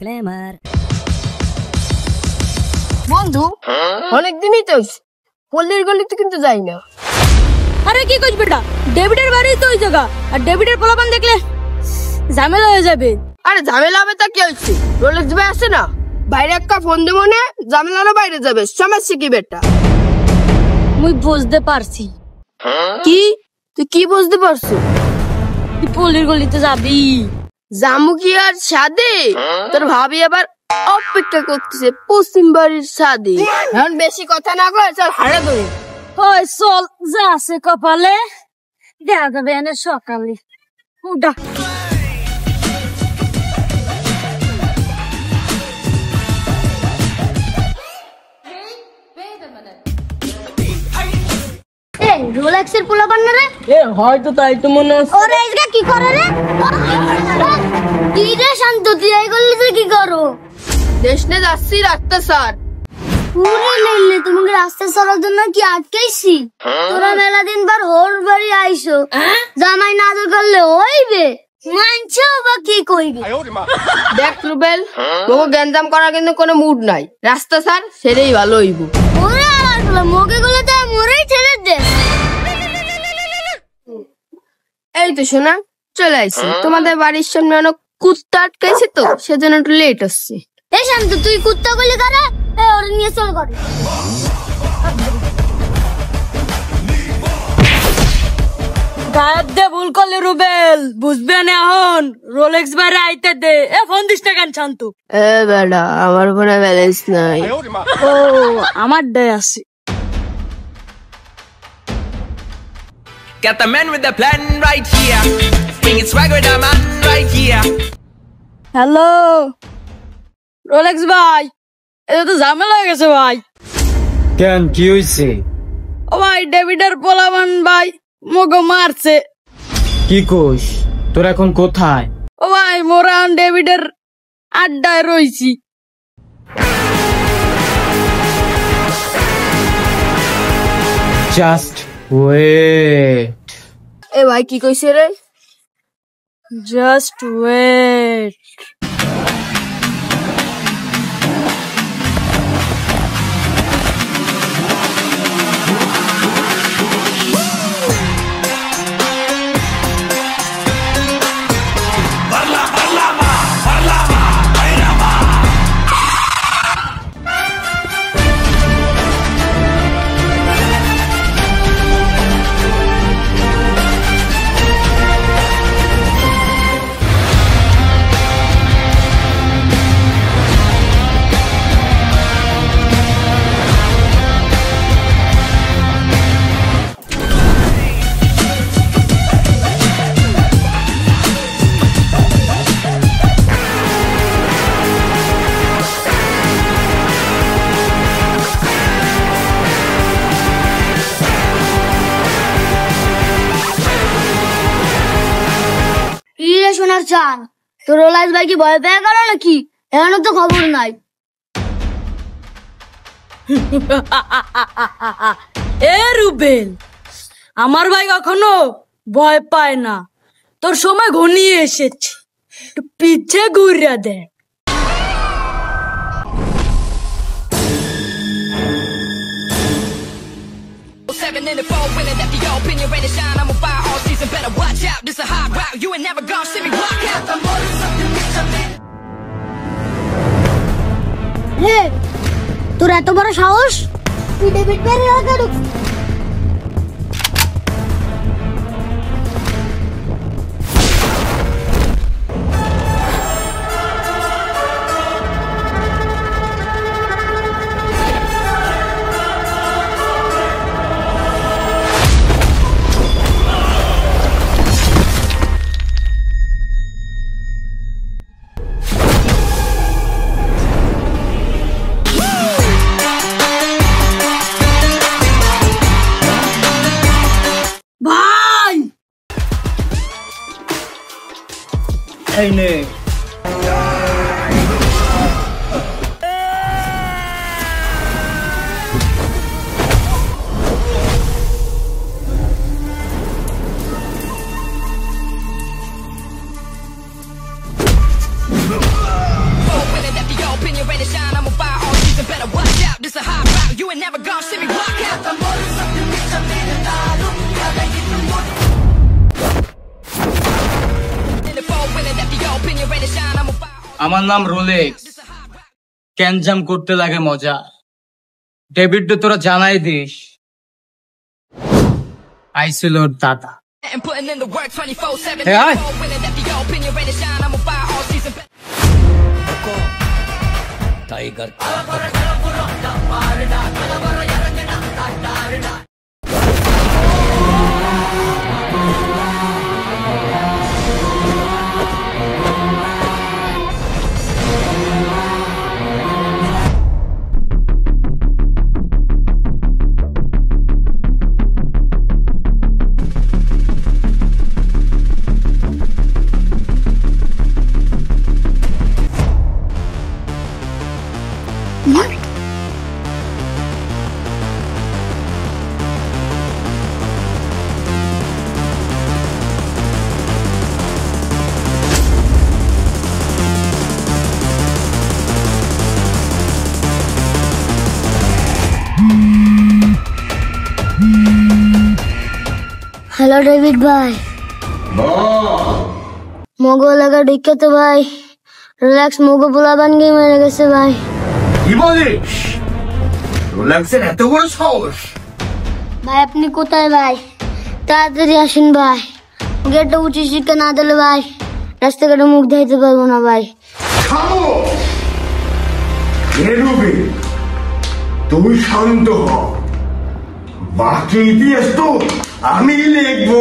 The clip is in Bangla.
Disclaimer. বন্ধু অনেকদিনই তো পল্লীর গলিতে কিন্তু যাই না। আরে কি কইছ বেটা, ডেভিডের বাড়ি তো ওই জায়গা, আর ডেভিডের পোলাপান দেখলে ঝামেলা হয়ে যাবে। আরে ঝামেলা হবে তা কি হয়েছে? রোলেক্স ভাই আসে না, বাইরে একটা ফোন দেবো না, ঝামেলা বাইরে যাবে, সমস্যা কি বেটা? মুই বুঝতে পারছি। কি তুই কি বুঝতে পারছো? তুই পল্লীর গলিতে যাবি। জামু কি আর সাদে? তোর ভাবি আবার অপেক্ষা করতেছে পশ্চিম বাড়ির সাদে। এখন বেশি কথা না কয়, চল হাড়ে ধরে। হয় চল, যা আছে কপালে দেখা যাবে এনে সকালে। উঠা রোলেক্সের পোলাপান না রে? হয়তো তাই তো মনে হচ্ছে। ওরে আজকে কি করে রে? কি রে শান্ত, তুই এই গলিতে কি করো? দেশনে যাচ্ছি রাস্তা স্যার। পুরে লেলে তোমাকে রাস্তা সরার জন্য কি আটকেছি? তোরা মেলা দিন পর হোর বাড়ি আইসো, জামাই না আদর করলে হইবে? মানছো বা কি কইবে? দেখ রুবেল, তোকে গ্যাঞ্জাম করার কিন্তু কোনো মুড নাই। রাস্তা স্যার সেটাই ভালো হইব। ওরে আমার বলে মোকে গুলো তো মরেই ছেড়ে দে। এই তো শোনা, চলে আইছি। তোমাদের বাড়ির সামনে অনেক কুত্তা আটকাইছে তো, সেজন্য একটু লেট হচ্ছে। এই শান্ত, তুই কুত্তা গুলি করে ওরে নিয়ে চল করে। গায়েব দে ভুল করলে রুবেল, বুঝবে না এখন। রোলেক্স বাইরে আইতে দে। এ ফোন দিস না কেন শান্ত? এ বেটা, আমার ফোনে ব্যালেন্স নাই। ও আমার ডে আছে। Got the man with the plan right here. Bringing swag with the man right here. Hello Rolex ভাই, এটা তো ঝামেলা হয়ে গেছে ভাই। কেন, কি হয়েছে? ও ভাই, ডেভিডের পোলাপান ভাই মোকে মারছে। কি কোস? তোর এখন কোথায়? ও ভাই, মোরা ডেভিডের আড্ডায় রইছি। Just wait. এ ভাই কি কইছে রে? Just wait. শোনার চান তোর রোলেক্স ভাই কি ভয় পেয়ে গেল নাকি? এখনো তো খবর নাই। এ রুবেল, আমার ভাই কখনো ভয় পায় না। তোর সময় ঘনিয়ে এসেছে, পিছে ঘুরিয়া দে। In the fall, winning that the open, you're ready to shine. I'm on fire all season, better watch out. This a hot route, you ain't never gonna see me rock out. The more is something হে, তোর এত বড় সাহস, তুই ডেভিড বেরি এলাকা ঢুক। এই নে। আমার নাম রোলেক্স। ক্যানজাম করতে লাগে মজা। ডেভিড তোরা জানাই দিস আইছিল ওর দাদা। And putting in the work 24/7. Hey, hi. Winning that the opinion rain and shine. I'm on fire all season. Tiger hello David ভাই, মগো লাগা ঢুকে তো ভাই রিল্যাক্স মগো পোলাবান গিয়ে মেরে গেছে ভাই। কি বলিস? রোলেক্সের এত বড় সাহস? ভাই আপনি কোথায় ভাই? তাড়াতাড়ি আসেন ভাই, গেটটা উঁচু শিক্ষা না দিলে ভাই রাস্তাঘাটে মুখ দেখাইতে পারবো না ভাই। থামো! রুবি, তুই শান্ত হ, বাকি ইতিহাস তো আমি লিখবো।